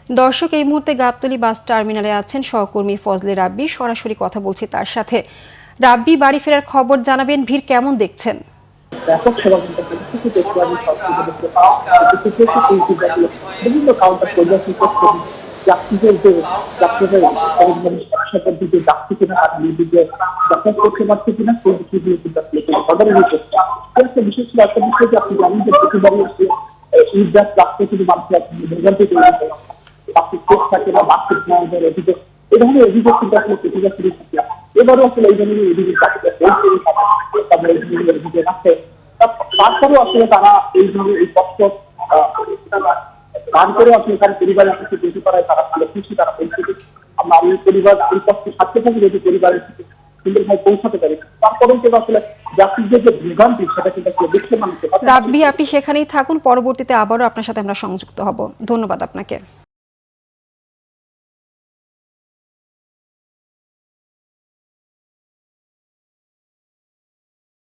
দর্শক, এই মুহূর্তে গাবতলী বাস টার্মিনালে আছেন সহকর্মী ফজলে রাব্বি। সরাসরি কথা বলছি তার সাথে। রাব্বি, বাড়ি ফেরার খবর জানাবেন, ভিড় কেমন দেখছেন? ব্যাপক সেবা বিভিন্ন কাউন্টার পরিদর্শন করছেন। যাত্রীদের যে যাত্রীদের দিকে যাচ্ছে কিনা আর দিকে যাতায়াত করতে পারছে কিনা সেই বিষয়গুলো কিন্তু আসলে সদরে হয়েছে। বিশেষ করে একটা বিষয় যে আপনি জানেন যে প্রতিবারই আসলে ঈদগাহ রাখতে কিন্তু মানুষের ভোগান্তি তৈরি হয়। বাসের চেক থাকে না, বাসের অভিযোগ, এই ধরনের অভিযোগ কিন্তু আসলে প্রতিবাদ শুরু থাকে। এবারও আসলে এই ধরনের অভিযোগ অভিযোগ আছে। তারপরেও আসলে তারা এই ধরনের এই কষ্ট দান করে আসলে তার পরিবারের কাছে যেতে পারায় তারা ভালো খুশি, তারা বলছে আমরা এই পরিবার এই কষ্ট থাকতে থাকি যদি পরিবারের কাছে সুন্দরভাবে পৌঁছাতে পারি। তারপরেও কিন্তু আসলে যাত্রীদের যে ভোগান্তি সেটা কিন্তু আসলে দেখতে মানুষ। রাব্বি, আপনি সেখানেই থাকুন, পরবর্তীতে আবারও আপনার সাথে আমরা সংযুক্ত হব। ধন্যবাদ আপনাকে।